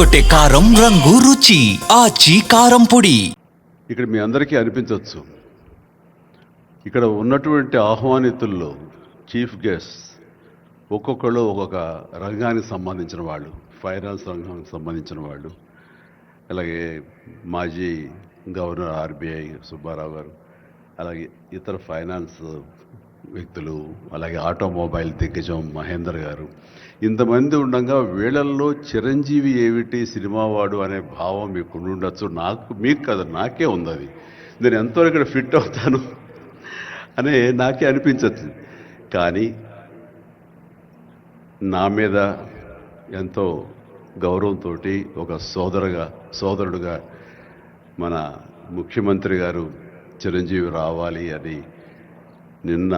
అదరగొట్టే కారం రంగు రుచి ఆచి కారం పొడి. ఇక్కడ మీ అందరికీ అనిపించవచ్చు, ఇక్కడ ఉన్నటువంటి ఆహ్వానితుల్లో చీఫ్ గెస్ట్ ఒక్కొక్కళ్ళు ఒక్కొక్క రంగానికి సంబంధించిన వాళ్ళు, ఫైనాన్స్ రంగానికి సంబంధించిన వాళ్ళు, అలాగే మాజీ గవర్నర్ ఆర్బీఐ సుబ్బారావు గారు, అలాగే ఇతర ఫైనాన్స్ వ్యక్తులు, అలాగే ఆటోమొబైల్ దిగ్గజం మహేందర్ గారు, ఇంతమంది ఉండగా వీళ్ళల్లో చిరంజీవి ఏమిటి సినిమా వాడు అనే భావం మీకు ఉండొచ్చు. మీకు కాదు, నాకే ఉంది. అది నేను ఎంతో ఇక్కడ ఫిట్ అవుతాను అనే నాకే అనిపించచ్చు. కానీ నా మీద ఎంతో గౌరవంతో ఒక సోదరుడుగా మన ముఖ్యమంత్రి గారు చిరంజీవి రావాలి అని నిన్న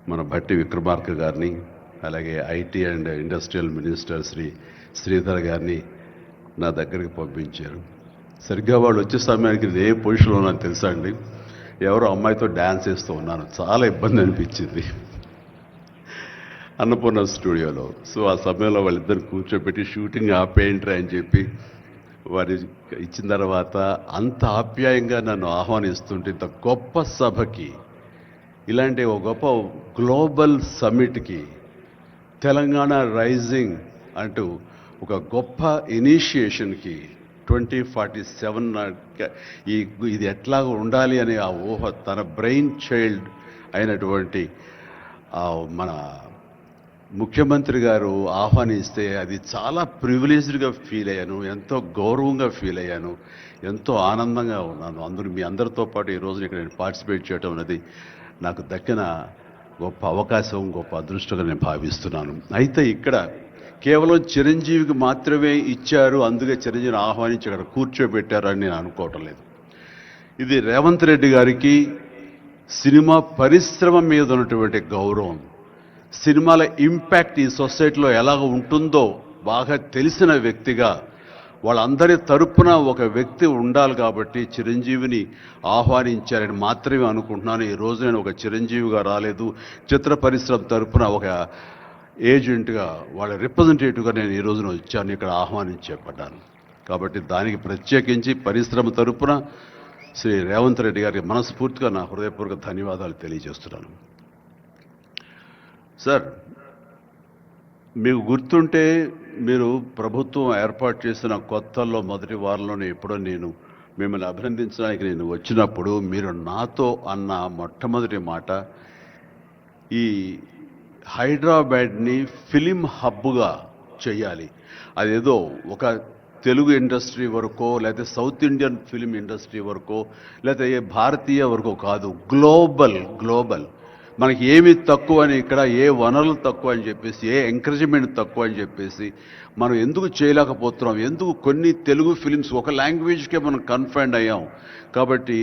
మన భట్టి విక్రమార్క గారిని, అలాగే IT and industrial minister Sridhar గారిని నా దగ్గరికి పంపించారు. సరిగ్గా వాళ్ళు వచ్చే సమయానికి ఏ పొజిషన్లో నాకు తెలుసా అండి, ఎవరో అమ్మాయితో డ్యాన్స్ వేస్తూ ఉన్నాను. చాలా ఇబ్బంది అనిపించింది అన్నపూర్ణ స్టూడియోలో. సో ఆ సమయంలో వాళ్ళిద్దరిని కూర్చోబెట్టి షూటింగ్ ఆపేయండి అని చెప్పి వారి ఇచ్చిన తర్వాత అంత ఆప్యాయంగా నన్ను ఆహ్వానిస్తుంటే, ఇంత గొప్ప సభకి, ఇలాంటి ఒక గొప్ప గ్లోబల్ సమ్మిట్కి, తెలంగాణ రైజింగ్ అంటూ ఒక గొప్ప ఇనిషియేషన్కి 2047 ఇది ఎట్లా ఉండాలి అనే ఆ ఊహ తన బ్రెయిన్ చైల్డ్ అయినటువంటి మన ముఖ్యమంత్రి గారు ఆహ్వానిస్తే అది చాలా ప్రివిలేజ్డ్గా ఫీల్ అయ్యాను, ఎంతో గౌరవంగా ఫీల్ అయ్యాను, ఎంతో ఆనందంగా ఉన్నాను. అందరూ మీ అందరితో పాటు ఈరోజు ఇక్కడ నేను పార్టిసిపేట్ చేయడం అనేది నాకు దక్కిన గొప్ప అవకాశం, గొప్ప అదృష్టంగా నేను భావిస్తున్నాను. అయితే ఇక్కడ కేవలం చిరంజీవికి మాత్రమే ఇచ్చారు, అందుకే చిరంజీవిని ఆహ్వానించి అక్కడ కూర్చోబెట్టారు అని నేను అనుకోవటం లేదు. ఇది రేవంత్ రెడ్డి గారికి సినిమా పరిశ్రమ మీద ఉన్నటువంటి గౌరవం, సినిమాల ఇంపాక్ట్ ఈ సొసైటీలో ఎలాగ ఉంటుందో బాగా తెలిసిన వ్యక్తిగా వాళ్ళందరి తరపున ఒక వ్యక్తి ఉండాలి కాబట్టి చిరంజీవిని ఆహ్వానించారని మాత్రమే అనుకుంటున్నాను. ఈరోజు నేను ఒక చిరంజీవిగా రాలేదు, చిత్ర పరిశ్రమ తరపున ఒక ఏజెంట్గా, వాళ్ళ రిప్రజెంటేటివ్గా నేను ఈ రోజున వచ్చాను, ఇక్కడ ఆహ్వానించబడ్డాను. కాబట్టి దానికి ప్రత్యేకించి పరిశ్రమ తరపున శ్రీ రేవంత్ రెడ్డి గారికి మనస్ఫూర్తిగా నా హృదయపూర్వక ధన్యవాదాలు తెలియజేస్తున్నాను. సార్, మీకు గుర్తుంటే మీరు ప్రభుత్వం ఏర్పాటు చేసిన కొత్తల్లో మొదటి వారంలోనే ఎప్పుడో నేను మిమ్మల్ని అభినందించడానికి నేను వచ్చినప్పుడు మీరు నాతో అన్న మొట్టమొదటి మాట, ఈ హైదరాబాద్ని ఫిలిం హబ్గా చేయాలి. అదేదో ఒక తెలుగు ఇండస్ట్రీ వరకో, లేకపోతే సౌత్ ఇండియన్ ఫిలిం ఇండస్ట్రీ వరకో, లేకపోతే ఏ భారతీయ వరకో కాదు, గ్లోబల్ మనకి ఏమి తక్కువ అని, ఇక్కడ ఏ వనరులు తక్కువ అని చెప్పేసి, ఏ ఎంకరేజ్మెంట్ తక్కువ అని చెప్పేసి మనం ఎందుకు చేయలేకపోతున్నాం, ఎందుకు కొన్ని తెలుగు ఫిలిమ్స్ ఒక లాంగ్వేజ్కే మనం కన్ఫైన్డ్ అయ్యాం. కాబట్టి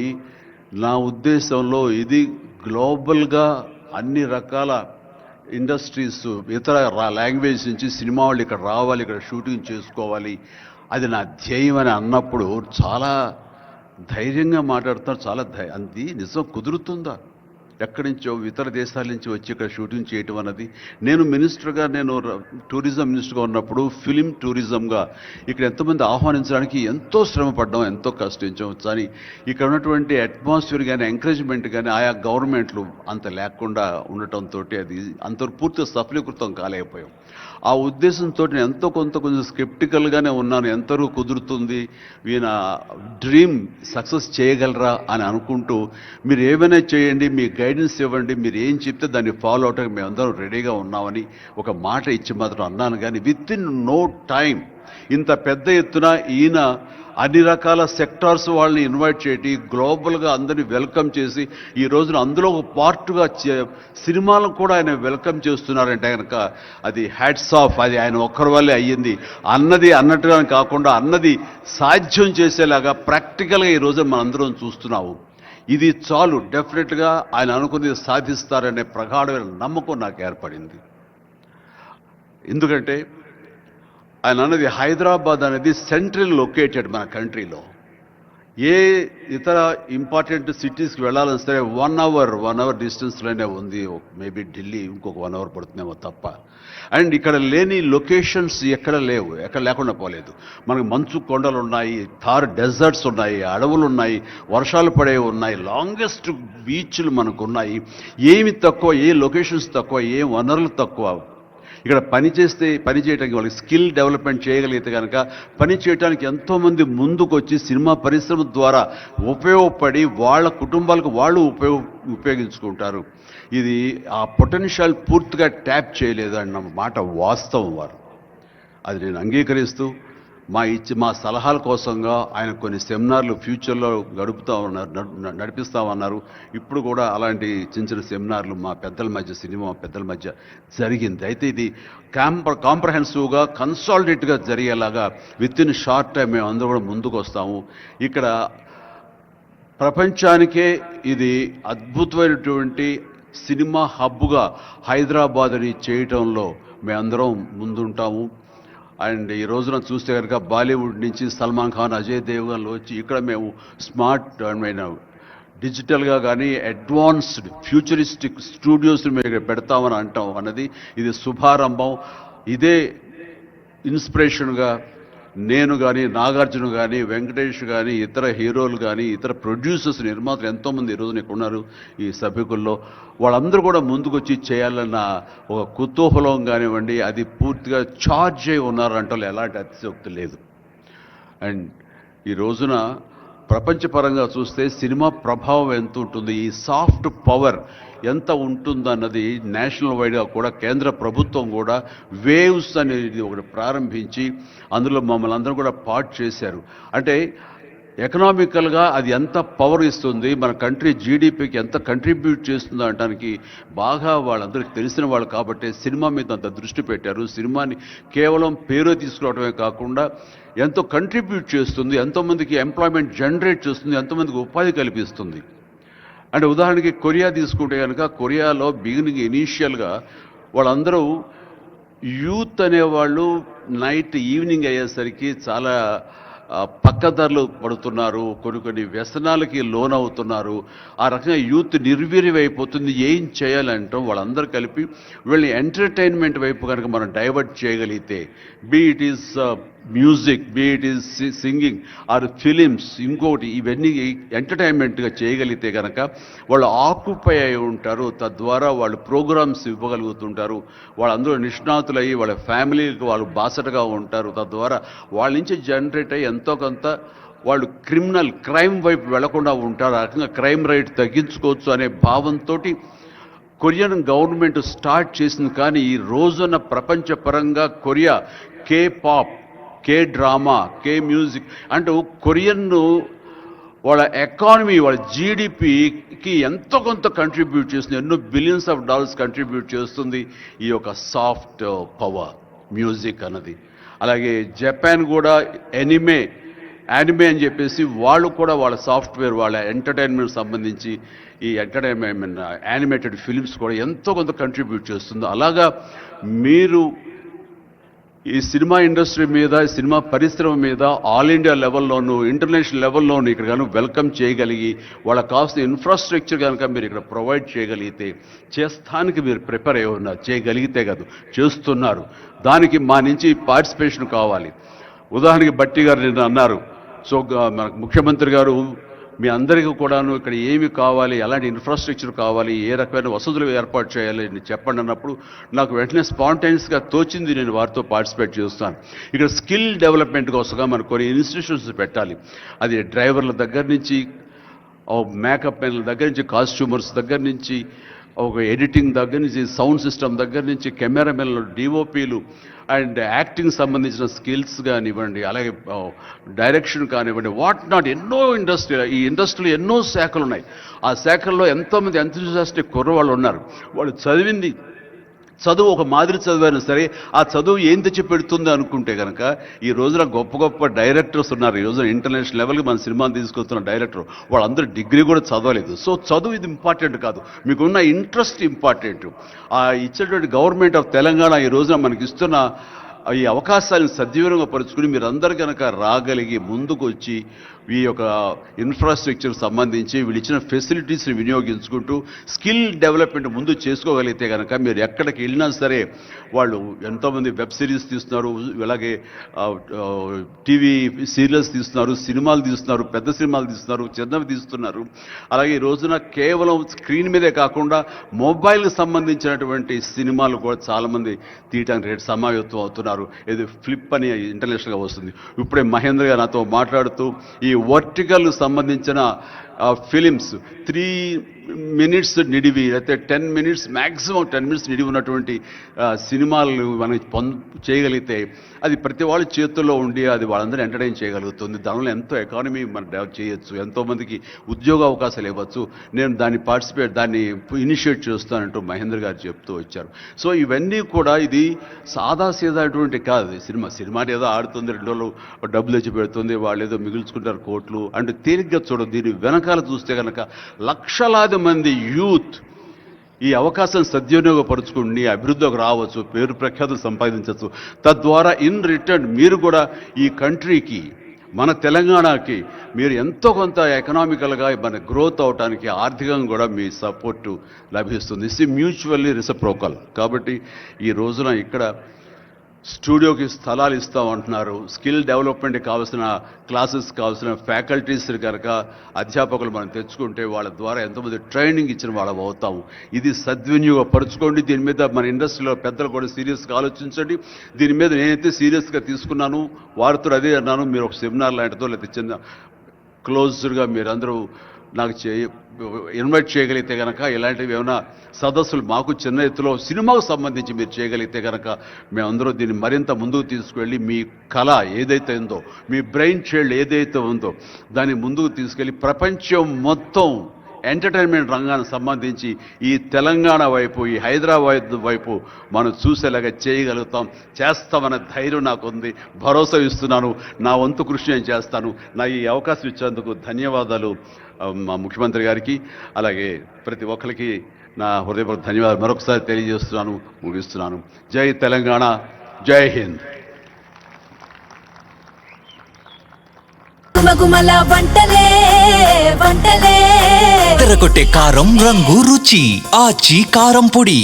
నా ఉద్దేశంలో ఇది గ్లోబల్గా అన్ని రకాల ఇండస్ట్రీస్, ఇతర లాంగ్వేజ్ నుంచి సినిమా వాళ్ళు ఇక్కడ రావాలి, ఇక్కడ షూటింగ్ చేసుకోవాలి, అది నా ధ్యేయం అని అన్నప్పుడు చాలా ధైర్యంగా మాట్లాడుతున్నారు. చాలా అది నిజం కుదురుతుందా? ఎక్కడి నుంచో ఇతర దేశాల నుంచి వచ్చి ఇక్కడ షూటింగ్ చేయటం అన్నది, నేను టూరిజం మినిస్టర్గా ఉన్నప్పుడు ఫిలిం టూరిజంగా ఇక్కడ ఎంతమంది ఆహ్వానించడానికి ఎంతో శ్రమ పడ్డాం, ఎంతో కష్టించాం. కానీ ఇక్కడ ఉన్నటువంటి అట్మాస్ఫియర్ కానీ ఎంకరేజ్మెంట్ కానీ ఆయా గవర్నమెంట్లు అంత లేకుండా ఉండటంతో అది అంత పూర్తిగా సఫలీకృతం కాలేకపోయాం. ఆ ఉద్దేశంతో నేను ఎంతో కొంచెం స్కెప్టికల్గానే ఉన్నాను. ఎంతవరకు కుదురుతుంది, ఈయన డ్రీమ్ సక్సెస్ చేయగలరా అని అనుకుంటూ, మీరు ఏమైనా చేయండి, మీ గైడెన్స్ ఇవ్వండి, మీరు ఏం చెప్తే దాన్ని ఫాలో అవడానికి మేమందరం రెడీగా ఉన్నామని ఒక మాట ఇచ్చి మాత్రం అన్నాను. కానీ విత్ ఇన్ నో టైం ఇంత పెద్ద ఎత్తున ఈయన అన్ని రకాల సెక్టార్స్ వాళ్ళని ఇన్వైట్ చేసి గ్లోబల్గా అందరినీ వెల్కమ్ చేసి ఈ రోజున అందులో ఒక పార్ట్గా సినిమాలను కూడా ఆయన వెల్కమ్ చేస్తున్నారంటే కనుక అది హ్యాట్స్ ఆఫ్. అది ఆయన ఒక్కరి వల్లే అయ్యింది అన్నట్టుగా కాకుండా అన్నది సాధ్యం చేసేలాగా ప్రాక్టికల్గా ఈ రోజు మనందరం చూస్తున్నాము. ఇది చాలు, డెఫినెట్గా ఆయన అనుకున్నది సాధిస్తారనే ప్రగాఢమైన నమ్మకం నాకు ఏర్పడింది. ఎందుకంటే ఆయన అన్నది హైదరాబాద్ అనేది సెంట్రల్ లొకేటెడ్ మన కంట్రీలో. ఏ ఇతర ఇంపార్టెంట్ సిటీస్కి వెళ్ళాలని సరే 1 అవర్ డిస్టెన్స్లోనే ఉంది. మేబీ ఢిల్లీ ఇంకొక 1 అవర్ పడుతుందేమో తప్ప. అండ్ ఇక్కడ లేని లొకేషన్స్ ఎక్కడ లేవు, ఎక్కడ లేకుండా పోలేదు. మనకు మంచు కొండలు ఉన్నాయి, థార్ డెజర్ట్స్ ఉన్నాయి, అడవులు ఉన్నాయి, వర్షాలు పడే ఉన్నాయి, లాంగెస్ట్ బీచ్లు మనకు ఉన్నాయి. ఏమి తక్కువ, ఏ లొకేషన్స్ తక్కువ, ఏ వనరులు తక్కువ. ఇక్కడ పని చేయడానికి వాళ్ళకి స్కిల్ డెవలప్మెంట్ చేయగలిగితే కనుక పని చేయడానికి ఎంతోమంది ముందుకు వచ్చి సినిమా పరిశ్రమ ద్వారా ఉపయోగపడి వాళ్ళ కుటుంబాలకు వాళ్ళు ఉపయోగించుకుంటారు. ఇది ఆ పొటెన్షియల్ పూర్తిగా ట్యాప్ చేయలేదు అన్న మాట వాస్తవం. వారు అది నేను అంగీకరిస్తూ మా సలహాల కోసంగా ఆయన కొన్ని సెమినార్లు ఫ్యూచర్లో నడిపిస్తామన్నారు. ఇప్పుడు కూడా అలాంటి చిన్న సెమినార్లు మా పెద్దల మధ్య జరిగింది. అయితే ఇది కాంప్రహెన్సివ్గా కన్సాలిడేట్గా జరిగేలాగా విత్ ఇన్ షార్ట్ టైం మేము అందరూ కూడా ముందుకు వస్తాము. ఇక్కడ ప్రపంచానికే ఇది అద్భుతమైనటువంటి సినిమా హబ్గా హైదరాబాద్ని చేయటంలో మేమందరం ముందుంటాము. అండ్ ఈ రోజున చూస్తే కనుక బాలీవుడ్ నుంచి సల్మాన్ ఖాన్, అజయ్ దేవ్గన్ వచ్చి ఇక్కడ మేము స్మార్ట్ డిజిటల్గా కానీ అడ్వాన్స్డ్ ఫ్యూచరిస్టిక్ స్టూడియోస్ని మేము ఇక్కడ పెడతామని అంటాం అన్నది ఇది శుభారంభం. ఇదే ఇన్స్పిరేషన్గా నేను కానీ, నాగార్జున కానీ, వెంకటేష్ కానీ, ఇతర హీరోలు కానీ, ఇతర ప్రొడ్యూసర్స్, నిర్మాతలు ఎంతోమంది ఈ రోజున ఇక్కడ ఉన్నారు ఈ సభ్యుకుల్లో. వాళ్ళందరూ కూడా ముందుకు వచ్చి చేయాలన్న ఒక కుతూహలం కానివ్వండి, అది పూర్తిగా ఛార్జ్ అయి ఉన్నారంటే ఎలాంటి అతిశయోక్తి లేదు. అండ్ ఈ రోజున ప్రపంచపరంగా చూస్తే సినిమా ప్రభావం ఎంత ఉంటుంది, ఈ సాఫ్ట్ పవర్ ఎంత ఉంటుందన్నది నేషనల్ వైడ్గా కూడా కేంద్ర ప్రభుత్వం కూడా వేవ్స్ అనేది ఒకటి ప్రారంభించి అందులో మమ్మల్ని అందరూ కూడా పార్ట్ చేశారు. అంటే ఎకనామికల్గా అది ఎంత పవర్ ఇస్తుంది, మన కంట్రీ జీడిపికి ఎంత కంట్రిబ్యూట్ చేస్తుందో అనడానికి బాగా వాళ్ళందరికీ తెలిసిన వాళ్ళు కాబట్టి సినిమా మీద అంత దృష్టి పెట్టారు. సినిమాని కేవలం పేరు తీసుకురావడమే కాకుండా ఎంతో కంట్రిబ్యూట్ చేస్తుంది, ఎంతోమందికి ఎంప్లాయ్మెంట్ జనరేట్ చేస్తుంది, ఎంతోమందికి ఉపాధి కల్పిస్తుంది. అంటే ఉదాహరణకి కొరియా తీసుకుంటే కనుక కొరియాలో ఇనీషియల్గా వాళ్ళందరూ యూత్ అనేవాళ్ళు ఈవినింగ్ అయ్యేసరికి చాలా పక్కదారులు పడుతున్నారు, కొన్ని వ్యసనాలకి లోనవుతున్నారు. ఆ రకంగా యూత్ నిర్వీర్యమైపోతుంది. ఏం చేయాలంటాం వాళ్ళందరూ కలిపి వీళ్ళని ఎంటర్టైన్మెంట్ వైపు కనుక మనం డైవర్ట్ చేయగలిగితే, be it is music, be it is singing or films, ఇంకోటి ఇవన్నీ ఎంటర్టైన్మెంట్గా చేయగలిగితే కనుక వాళ్ళు ఆక్యుపై అయి ఉంటారు. తద్వారా వాళ్ళు ప్రోగ్రామ్స్ ఇవ్వగలుగుతుంటారు. వాళ్ళందరూ నిష్ణాతులయ్యి వాళ్ళ ఫ్యామిలీకి వాళ్ళు బాసటగా ఉంటారు. తద్వారా వాళ్ళ నుంచి జనరేట్ అయ్యి ఎంతో కొంత వాళ్ళు క్రైమ్ వైపు వెళ్లకుండా ఉంటారు. ఆ రకంగా క్రైమ్ రేట్ తగ్గించుకోవచ్చు అనే భావంతో కొరియన్ గవర్నమెంట్ స్టార్ట్ చేసింది. కానీ ఈ రోజున ప్రపంచపరంగా కొరియా K-pop, డ్రామా, మ్యూజిక్ అంటూ కొరియన్ వాళ్ళ ఎకానమీ, వాళ్ళ జీడిపికి ఎంతో కొంత కంట్రిబ్యూట్ చేస్తుంది. ఎన్నో బిలియన్స్ ఆఫ్ డాలర్స్ కంట్రిబ్యూట్ చేస్తుంది ఈ యొక్క సాఫ్ట్ పవర్ మ్యూజిక్ అన్నది. అలాగే జపాన్ కూడా యానిమే అని చెప్పేసి వాళ్ళు కూడా వాళ్ళ సాఫ్ట్వేర్, వాళ్ళ ఎంటర్టైన్మెంట్ సంబంధించి ఈ ఎంటర్టైన్మెంట్ యానిమేటెడ్ ఫిలిమ్స్ కూడా ఎంతో కొంత కంట్రిబ్యూట్ చేస్తుంది. అలాగా మీరు ఈ సినిమా ఇండస్ట్రీ మీద, సినిమా పరిశ్రమ మీద ఆల్ ఇండియా లెవెల్లోనూ ఇంటర్నేషనల్ లెవెల్లోనూ ఇక్కడ కనుక వెల్కమ్ చేయగలిగి వాళ్ళకి కావాల్సిన ఇన్ఫ్రాస్ట్రక్చర్ కనుక మీరు ఇక్కడ ప్రొవైడ్ చేయగలిగితే, చేస్తానికి మీరు ప్రిపేర్ అయి ఉన్నారు, చేయగలిగితే కాదు చేస్తున్నారు. దానికి మా నుంచి పార్టిసిపేషన్ కావాలి. ఉదాహరణకి బట్టి గారు నిన్న అన్నారు, సో మనకు ముఖ్యమంత్రి గారు మీ అందరికీ కూడాను ఇక్కడ ఏమి కావాలి, ఎలాంటి ఇన్ఫ్రాస్ట్రక్చర్ కావాలి, ఏ రకమైన వసతులు ఏర్పాటు చేయాలి అని చెప్పండి అన్నప్పుడు నాకు వెంటనే స్పాంటైనియస్గా తోచింది, నేను వారితో పార్టిసిపేట్ చేస్తాను. ఇక్కడ స్కిల్ డెవలప్మెంట్ కోసంగా మనం కొన్ని ఇన్స్టిట్యూషన్స్ పెట్టాలి. అది డ్రైవర్ల దగ్గర నుంచి, మేకప్ మెన్ల దగ్గర నుంచి, కాస్ట్యూమర్స్ దగ్గర నుంచి, ఒక ఎడిటింగ్ దగ్గర నుంచి, సౌండ్ సిస్టమ్ దగ్గర నుంచి, కెమెరామెన్లు, డిఓపీలు అండ్ యాక్టింగ్ సంబంధించిన స్కిల్స్ కానివ్వండి, అలాగే డైరెక్షన్ కానివ్వండి, వాట్ నాట్ ఎన్నో ఈ ఇండస్ట్రీలో ఎన్నో శాఖలు ఉన్నాయి. ఆ శాఖల్లో ఎంతోమంది ఎంతూజియాస్టిక్ కుర్రవాళ్ళు ఉన్నారు. వాళ్ళు చదువు ఒక మాదిరి చదివైనా సరే ఆ చదువు ఏం తెచ్చి పెడుతుంది అనుకుంటే కనుక ఈ రోజున గొప్ప డైరెక్టర్స్ ఉన్నారు. ఈ రోజున ఇంటర్నేషనల్ లెవెల్కి మన సినిమాని తీసుకొస్తున్న డైరెక్టర్ వాళ్ళందరూ డిగ్రీ కూడా చదవలేదు. సో చదువు ఇది ఇంపార్టెంట్ కాదు, మీకున్న ఇంట్రెస్ట్ ఇంపార్టెంట్. ఆ ఇచ్చేటువంటి గవర్నమెంట్ ఆఫ్ తెలంగాణ ఈ రోజున మనకి ఇస్తున్న ఈ అవకాశాలను సద్వినియోగపరుచుకుని మీరందరూ కనుక రాగలిగి ముందుకు వచ్చి ఈ యొక్క ఇన్ఫ్రాస్ట్రక్చర్ సంబంధించి వీళ్ళు ఇచ్చిన ఫెసిలిటీస్ని వినియోగించుకుంటూ స్కిల్ డెవలప్మెంట్ ముందు చేసుకోగలిగితే కనుక మీరు ఎక్కడికి వెళ్ళినా సరే వాళ్ళు ఎంతోమంది వెబ్ సిరీస్ తీస్తున్నారు, అలాగే టీవీ సీరియల్స్ తీస్తున్నారు, సినిమాలు తీస్తున్నారు, పెద్ద సినిమాలు తీస్తున్నారు, చిన్నవి తీస్తున్నారు. అలాగే ఈ రోజున కేవలం స్క్రీన్ మీదే కాకుండా మొబైల్కి సంబంధించినటువంటి సినిమాలు కూడా చాలామంది తీయటానికి సమాయత్తం అవుతున్నారు. ఇది ఫ్లిప్ అని ఇంటర్నేషనల్గా వస్తుంది. ఇప్పుడే మహేంద్ర గారు నాతో మాట్లాడుతూ ఈ వర్టికల్ సంబంధించిన ఫిలిమ్స్ 3 minutes నిడివి లేకపోతే 10 minutes మ్యాక్సిమం 10 minutes నిడివి ఉన్నటువంటి సినిమాలు మనం చేయగలిగితే అది ప్రతి వాళ్ళ చేతుల్లో ఉండి అది వాళ్ళందరూ ఎంటర్టైన్ చేయగలుగుతుంది. దానివల్ల ఎంతో ఎకానమీ మనం డెవలప్ చేయొచ్చు, ఎంతోమందికి ఉద్యోగ అవకాశాలు ఇవ్వచ్చు. నేను దాన్ని ఇనిషియేట్ చేస్తానంటూ మహేంద్ర గారు చెప్తూ వచ్చారు. సో ఇవన్నీ కూడా ఇది సాదాసీదాటువంటి కాదు. సినిమా ఏదో ఆడుతుంది, 2 రోజులు డబ్బులు తెచ్చి పెడుతుంది, వాళ్ళు ఏదో మిగుల్చుకుంటారు కోట్లు అంటే తేలిగ్గా చూడదు. దీని వెనకాల చూస్తే కనుక లక్షలాది మంది యూత్ ఈ అవకాశం సద్వినియోగపరుచుకుని అభివృద్ధిలోకి రావచ్చు, పేరు ప్రఖ్యాతులు సంపాదించవచ్చు. తద్వారా ఇన్ రిటర్న్ మీరు కూడా ఈ కంట్రీకి, మన తెలంగాణకి మీరు ఎంతో కొంత ఎకనామికల్గా మన గ్రోత్ అవడానికి ఆర్థికంగా కూడా మీ సపోర్టు లభిస్తుంది. It's mutually reciprocal. కాబట్టి ఈ రోజున ఇక్కడ స్టూడియోకి స్థలాలు ఇస్తామంటున్నారు. స్కిల్ డెవలప్మెంట్కి కావాల్సిన క్లాసెస్ కావాల్సిన ఫ్యాకల్టీస్ కనుక అధ్యాపకులు మనం తెచ్చుకుంటే వాళ్ళ ద్వారా ఎంతోమంది ట్రైనింగ్ ఇచ్చిన వాళ్ళం అవుతాము. ఇది సద్వినియోగపరచుకోండి. దీని మీద మన ఇండస్ట్రీలో పెద్దలు కూడా సీరియస్గా ఆలోచించండి. దీని మీద నేనైతే సీరియస్గా తీసుకున్నాను, వారితో అదే అన్నాను. మీరు ఒక సెమినార్ లాంటిదో లేకపోతే చిన్న క్లోజ్డ్గా మీరందరూ నాకు ఇన్వైట్ చేయగలిగితే కనుక ఇలాంటివి ఏమైనా సదస్సులు మాకు చిన్న ఎత్తులో సినిమాకు సంబంధించి మీరు చేయగలిగితే కనుక మేమందరూ దీన్ని మరింత ముందుకు తీసుకువెళ్ళి మీ కళ ఏదైతే ఉందో, మీ బ్రెయిన్ చైల్డ్ ఏదైతే ఉందో దాన్ని ముందుకు తీసుకెళ్ళి ప్రపంచం మొత్తం ఎంటర్టైన్మెంట్ రంగానికి సంబంధించి ఈ తెలంగాణ వైపు, ఈ హైదరాబాద్ వైపు మనం చూసేలాగా చేయగలుగుతాం, చేస్తామన్న ధైర్యం నాకు ఉంది. భరోసా ఇస్తున్నాను. నా వంతు కృషి నేను చేస్తాను. నా ఈ అవకాశం ఇచ్చేందుకు ధన్యవాదాలు మా ముఖ్యమంత్రి గారికి, అలాగే ప్రతి ఒక్కరికి నా హృదయపూర్వక ధన్యవాదాలు మరొకసారి తెలియజేస్తున్నాను, ముగిస్తున్నాను. జై తెలంగాణ, జై హింద్. తెరకొట్టే కారం రంగు రుచి ఆచి కారం పొడి.